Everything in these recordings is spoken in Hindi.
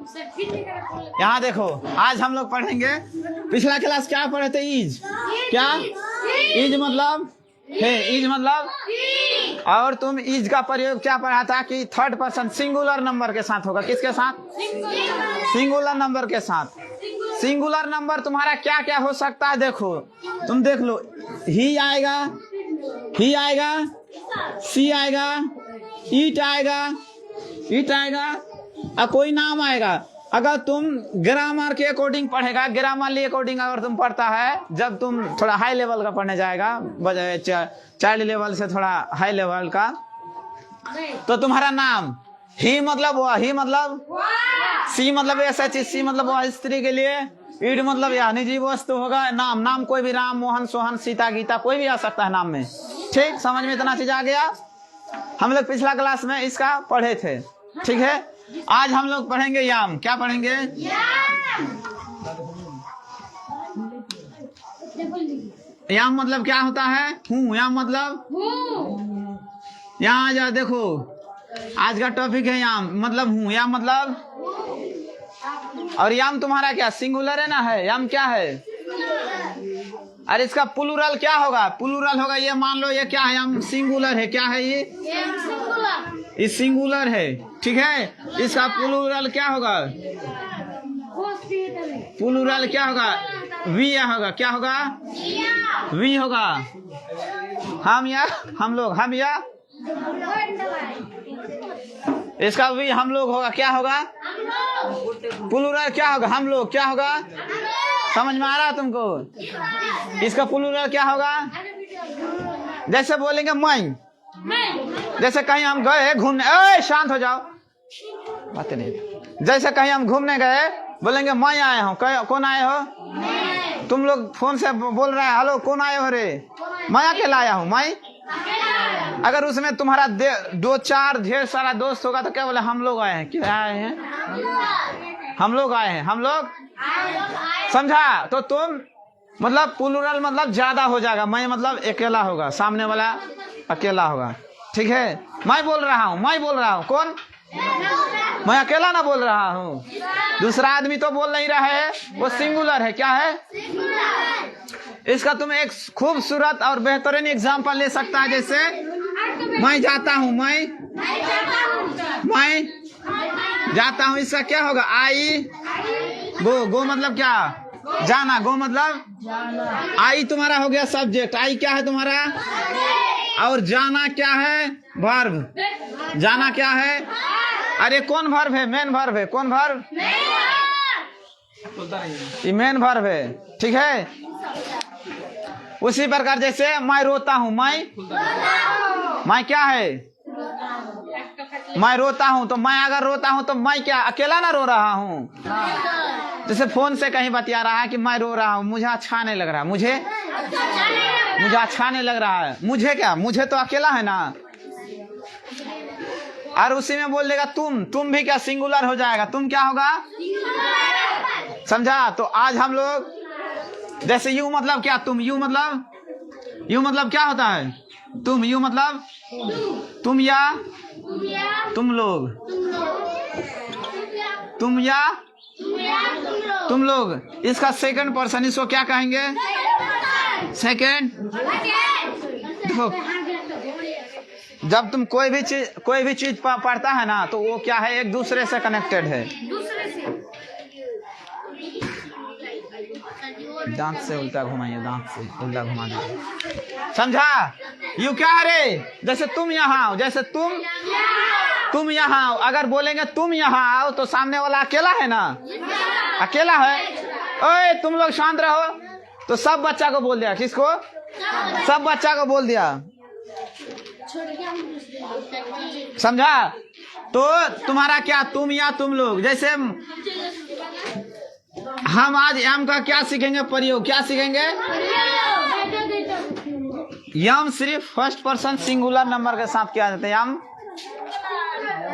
यहाँ देखो, आज हम लोग पढ़ेंगे, पिछला क्लास क्या पढ़े थे? ईज। क्या? ईज मतलब है, ईज मतलब, और तुम ईज का प्रयोग क्या पढ़ा था कि थर्ड पर्सन सिंगुलर नंबर के साथ होगा। किसके साथ? सिंगुलर नंबर के साथ। सिंगुलर नंबर तुम्हारा क्या क्या हो सकता है? देखो, तुम देख लो, ही आएगा, ही आएगा, सी आएगा, ईट आएगा, ईट आएगा, और कोई नाम आएगा। अगर तुम ग्रामर के अकॉर्डिंग पढ़ेगा, ग्रामरली अकॉर्डिंग अगर तुम पढ़ता है, जब तुम थोड़ा हाई लेवल का पढ़ने जाएगा, चाइल्ड लेवल से थोड़ा हाई लेवल का, तो तुम्हारा नाम ही मतलब वह, ही मतलब, सी मतलब ऐसा चीज, सी मतलब वह स्त्री के लिए, ईड मतलब यह निजी वस्तु होगा। नाम, नाम कोई भी, राम, मोहन, सोहन, सीता, गीता, कोई भी आ सकता है नाम में। ठीक, समझ में इतना चीज आ गया? हम लोग पिछला क्लास में इसका पढ़े थे। ठीक है, आज हम लोग पढ़ेंगे याम। क्या पढ़ेंगे? याम मतलब क्या होता है? हूँ। याम मतलब, यहाँ आ जाओ, देखो आज का टॉपिक है याम मतलब हूँ। याम मतलब, और याम तुम्हारा क्या सिंगुलर है ना? है याम क्या है? अरे इसका प्लूरल क्या होगा? प्लूरल होगा, ये मान लो ये क्या है? याम सिंगुलर है। क्या है ये? सिंगुलर है। ठीक है, इसका प्लूरल क्या होगा? प्लूरल क्या होगा? वी होगा। क्या होगा? वी होगा। हम या हम लोग, हम या, इसका वी हम लोग होगा। क्या होगा? प्लूरल क्या होगा? हम लोग। क्या होगा? समझ में आ रहा तुमको? इसका प्लूरल क्या होगा? जैसे बोलेंगे मैं, जैसे कहीं हम गए घूमने, शांत हो जाओ, बातें नहीं। जैसे कहीं हम घूमने गए, बोलेंगे मैं आया हूँ। कौन आए हो? तुम लोग फोन से बोल रहे हैं, हेलो कौन आए हो रे? मैं अकेला आया हूँ। मैं, अगर उसमें तुम्हारा दो चार ढेर सारा दोस्त होगा तो क्या बोले? हम लोग आए हैं। क्या आए हैं? हम लोग आए हैं। हम लोग, समझा? तो तुम मतलब प्लूरल मतलब ज्यादा हो जाएगा। मैं मतलब अकेला होगा, सामने वाला अकेला होगा। ठीक है, मैं बोल रहा हूँ, मैं बोल रहा हूँ। कौन? मैं अकेला ना बोल रहा हूँ, दूसरा आदमी तो बोल नहीं रहा है, वो सिंगुलर है। क्या है? इसका तुम एक खूबसूरत और बेहतरीन एग्जाम्पल ले सकता है। जैसे मैं जाता हूँ, मैं जाता हूँ, इसका क्या होगा? आई गो। गो मतलब क्या? जाना। गो मतलब, आई तुम्हारा हो गया सब्जेक्ट। आई क्या है तुम्हारा? और जाना क्या है? वर्ब। जाना क्या है? अरे कौन वर्ब है? मेन वर्ब है। कौन वर्ब? ये मेन वर्ब है। ठीक है, उसी प्रकार जैसे मैं रोता हूँ, मैं क्या है? मैं रोता हूँ। तो मैं अगर रोता हूँ तो मैं क्या अकेला ना रो रहा हूँ? जैसे फोन से कहीं बतिया रहा है कि मैं रो रहा हूँ, मुझे अच्छा नहीं लग रहा, मुझे अच्छा नहीं लग रहा है। मुझे क्या? मुझे तो अकेला है ना। और उसी में बोल देगा तुम भी क्या सिंगुलर हो जाएगा? तुम क्या होगा? समझा? तो आज हम लोग, जैसे यू मतलब क्या? तुम। यू मतलब क्या होता है? तुम। यू मतलब तुम या तुम लोग, तुम या तुम लोग। इसका सेकंड पर्सन, इसको क्या कहेंगे? सेकंड। देखो, जब तुम कोई भी चीज पढ़ता है ना, तो वो क्या है? एक दूसरे से कनेक्टेड है। दांत से उल्टा घुमाइए, दांत से उल्टा घुमा दीजिए। समझा? यू क्या है रे? जैसे तुम यहाँ आओ, जैसे तुम यहाँ आओ। अगर बोलेंगे तुम यहाँ आओ तो सामने वाला अकेला है ना? अकेला है। ओए तुम लोग शांत रहो, तो सब बच्चा को बोल दिया। किसको? सब बच्चा को बोल दिया। समझा? तो तुम्हारा क्या? तुम या तुम लोग। जैसे हम आज यम का क्या सीखेंगे? प्रयोग। क्या सीखेंगे? यम सिर्फ फर्स्ट पर्सन सिंगुलर नंबर के साथ किया जाता है। यम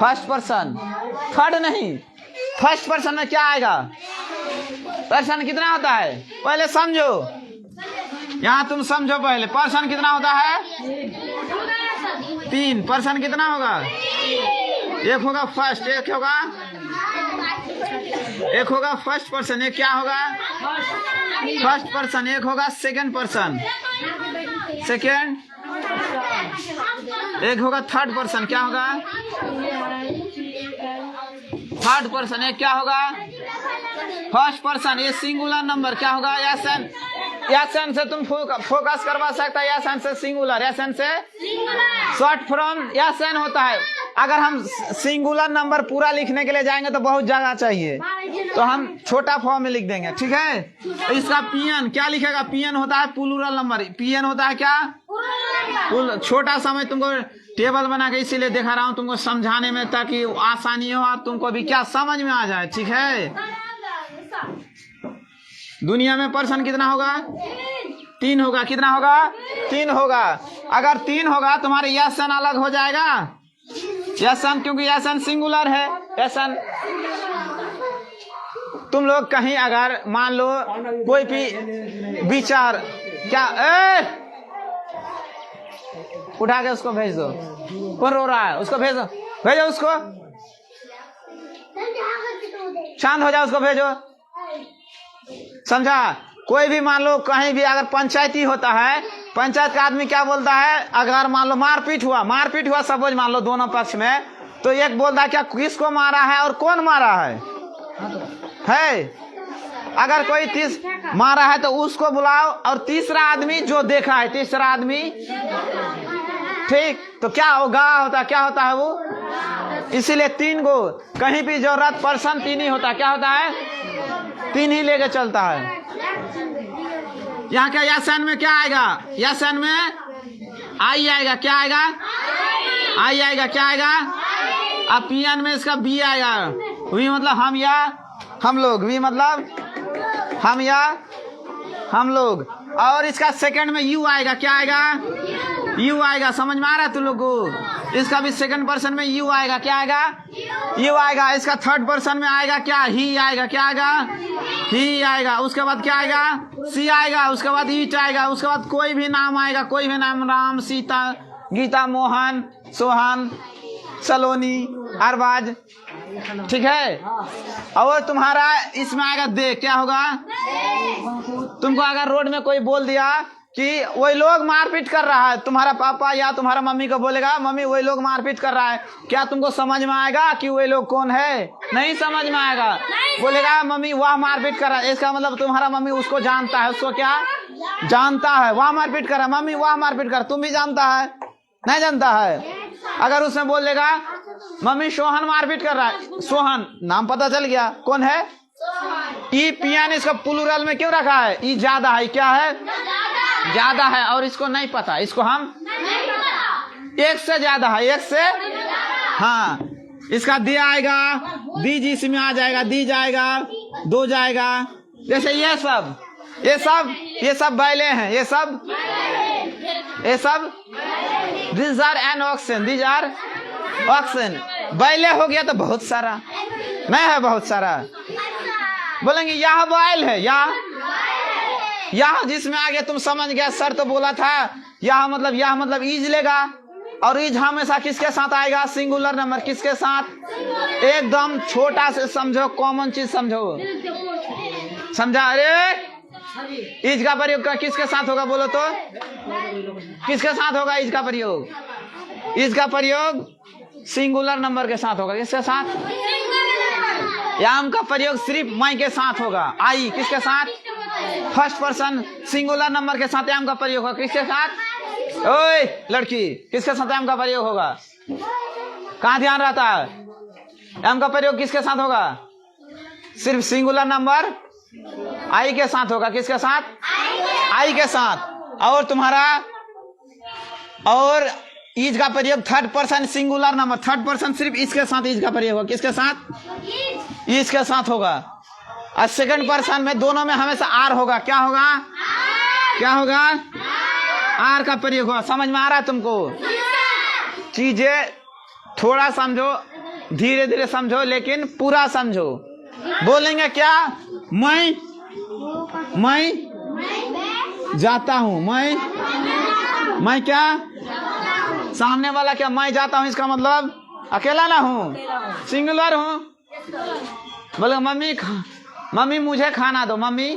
फर्स्ट पर्सन, थर्ड नहीं। फर्स्ट पर्सन में क्या आएगा? पर्सन कितना होता है? पहले समझो, यहाँ तुम समझो पहले। पर्सन कितना होता है? 3। पर्सन कितना होगा? एक होगा फर्स्ट, एक होगा फर्स्ट पर्सन, एक क्या होगा फर्स्ट पर्सन, एक होगा सेकंड पर्सन सेकंड, एक होगा थर्ड पर्सन, क्या होगा थर्ड पर्सन, एक क्या होगा फर्स्ट पर्सन। ये सिंगुलर नंबर क्या होगा एसन, एसन से तुम फोकस करवा सकता है, एसन से सिंगुलर, एसन से शॉर्ट फ्रॉम एसन होता है। अगर हम सिंगुलर नंबर पूरा लिखने के लिए जाएंगे तो बहुत जगह चाहिए, तो हम छोटा फॉर्म में लिख देंगे, ठीक है। तो इसका पीएन क्या लिखेगा, पीएन होता है प्लूरल नंबर, पीएन होता है क्या छोटा सा। मैं तुमको टेबल बना के इसीलिए दिखा रहा हूँ तुमको समझाने में, ताकि आसानी हो और तुमको भी क्या समझ में आ जाए, ठीक है। दुनिया में पर्सन कितना होगा 3 होगा, कितना होगा 3 होगा। अगर 3 होगा तुम्हारे एसन अलग हो जाएगा, एसन, क्योंकि एसन सिंगुलर है। एसन तुम लोग कहीं अगर मान लो कोई भी विचार क्या उठा के उसको भेज दो, कौन रो रहा है उसको भेजो, भेजो उसको, शांत हो जाओ, उसको भेजो, समझा। कोई भी मान लो कहीं भी अगर पंचायती होता है, पंचायत का आदमी क्या बोलता है, अगर मान लो मारपीट हुआ सपोज मान लो दोनों पक्ष में, तो एक बोलता है क्या किसको मारा है और कौन मारा है। अगर कोई मारा है तो उसको बुलाओ, और तीसरा आदमी जो देखा है, तीसरा आदमी, ठीक। तो क्या होता है वो, इसीलिए 3 को कहीं भी जरूरत पर्सन 3 ही होता है, क्या होता है 3 ही लेके चलता है। यहाँ क्या एसन में क्या आएगा, एसन में आई आएगा, क्या आएगा आई आएगा, क्या आएगा। अब पीएन में इसका बी आएगा, वी मतलब हम या हम लोग, वी मतलब हम या हम लोग, और इसका सेकंड में यू आएगा, क्या आएगा यू आएगा। समझ में आ रहा है तुम लोग को, इसका भी सेकंड पर्सन में यू आएगा, क्या आएगा यू आएगा। इसका थर्ड पर्सन में आएगा क्या, ही आएगा, क्या आएगा ही आएगा। उसके बाद क्या आएगा सी आएगा, उसके बाद ईट आएगा, उसके बाद कोई भी नाम आएगा, कोई भी नाम, राम, सीता, गीता, मोहन, सोहन, सलोनी, अरबाज, ठीक है। और तुम्हारा इसमें आएगा दे, क्या होगा। तुमको अगर रोड में कोई बोल दिया कि वही लोग मारपीट कर रहा है, तुम्हारा पापा या तुम्हारा मम्मी को बोलेगा मम्मी वही लोग मारपीट कर रहा है, क्या तुमको समझ में आएगा कि वही लोग कौन है, नहीं समझ में आएगा। बोलेगा मम्मी वह मारपीट कर रहा है, इसका मतलब तुम्हारा मम्मी उसको जानता है, उसको क्या जानता है, वह मारपीट कर रहा है, मम्मी वह मारपीट कर, तुम भी जानता है नहीं जानता है। अगर उसमें बोल देगा मम्मी सोहन मारपीट कर रहा है, सोहन नाम पता चल गया कौन है। ई पियान इसका प्लूरल में क्यों रखा है, ई ज्यादा है, क्या है ज्यादा है, और इसको नहीं पता, इसको हम एक से ज्यादा है, एक से, हाँ। इसका दे आएगा, दी जिस में आ जाएगा, दी जाएगा, दो जाएगा। जैसे ये सब बैले हैं, ये सब this are an oxen, this are oxen. बैले हो गया तो बहुत सारा नहीं है, बहुत सारा बोलेंगे यह बैल है, यह जिसमें आगे तुम समझ गया, सर तो बोला था यह मतलब ईज लेगा, और ईज हमेशा किसके साथ आएगा, सिंगुलर नंबर, किसके साथ, एकदम छोटा से समझो, कॉमन चीज समझो, समझा। अरे ईज का प्रयोग किसके साथ होगा बोलो तो, किसके साथ होगा ईज का प्रयोग, ईज का प्रयोग सिंगुलर नंबर के साथ होगा, किसके साथ, याम का प्रयोग सिर्फ मैं के साथ होगा, आई किसके साथ, फर्स्ट पर्सन सिंगुलर नंबर के साथ याम का प्रयोग होगा, किसके साथ, ओए लड़की किसके साथ याम का प्रयोग होगा, कहाँ ध्यान रहता है, याम का प्रयोग किसके साथ होगा, सिर्फ सिंगुलर नंबर आई के साथ होगा, किसके साथ, आई के साथ। और तुम्हारा और ईज का प्रयोग third person singular number, third person सिर्फ इसके साथ ईज का प्रयोग होगा, किसके साथ, ईज के साथ होगा। और सेकंड पर्सन में दोनों में हमेशा आर होगा, क्या होगा, क्या होगा, आर का प्रयोग होगा। समझ में आ रहा है तुमको, चीजें थोड़ा समझो, धीरे धीरे समझो, लेकिन पूरा समझो। बोलेंगे क्या, मैं जाता हूं, मैं क्या, सामने वाला क्या मैं जाता हूं, इसका मतलब अकेला ना हूँ, सिंगुलर हूँ। बोले मम्मी मुझे खाना दो, मम्मी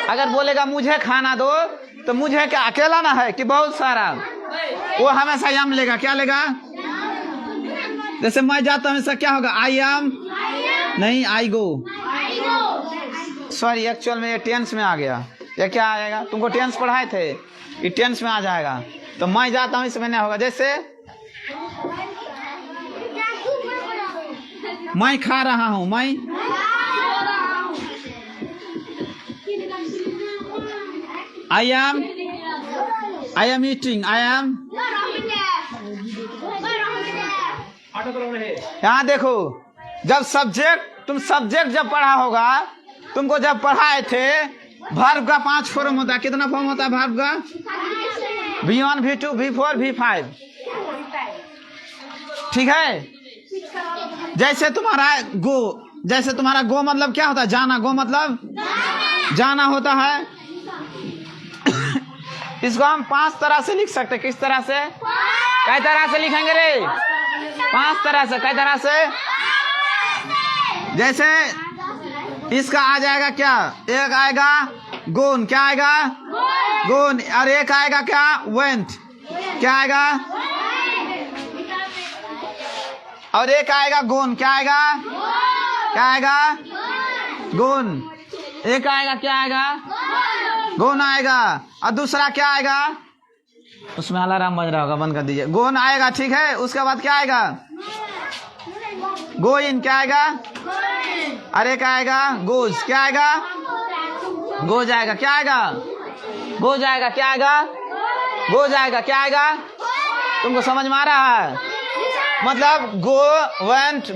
अगर बोलेगा मुझे खाना दो तो मुझे क्या अकेला ना है कि बहुत सारा, वो हमेशा यम लेगा। क्या लेगा? जैसे मैं जाता हूँ हमेशा क्या होगा? आई एम नहीं, आई गो। सॉरी, एक्चुअल में ये टेंस में आ गया। ये क्या आएगा? तुमको टेंस पढ़ाए थे, ये टेंस में आ जाएगा। तो मैं जाता हूँ इसमें नहीं होगा। जैसे मैं खा रहा हूँ, मैं I am eating, I am. यहाँ देखो, जब तुम सब्जेक्ट जब पढ़ा होगा, तुमको जब पढ़ाए थे, वर्ब का 5 फॉर्म होता है। कितना फॉर्म होता है वर्ब का? V1, V2, V4, V5। ठीक है। जैसे तुम्हारा गो मतलब क्या होता है? जाना। गो मतलब जाना होता है। इसको हम 5 तरह से लिख सकते हैं। किस तरह से? कई तरह से लिखेंगे रे? 5 तरह से। कई तरह से? जैसे इसका आ जाएगा क्या? एक आएगा गोन। क्या आएगा? गोन। और एक आएगा क्या? वेंट। क्या आएगा? और एक आएगा गोन। क्या आएगा? क्या आएगा? गोन। एक आएगा क्या आएगा? गोन आएगा। और दूसरा क्या आएगा? उसमें अलार्म बज रहा होगा, बंद कर दीजिए। गोन आएगा, ठीक है। उसके बाद क्या आएगा? गो इन। क्या आएगा? अरे क्या आएगा? गोज। क्या आएगा? गो जाएगा। क्या आएगा? गो जाएगा। क्या आएगा? गो जाएगा। क्या आएगा? तुमको समझ में आ रहा है? मतलब गो, वेंट,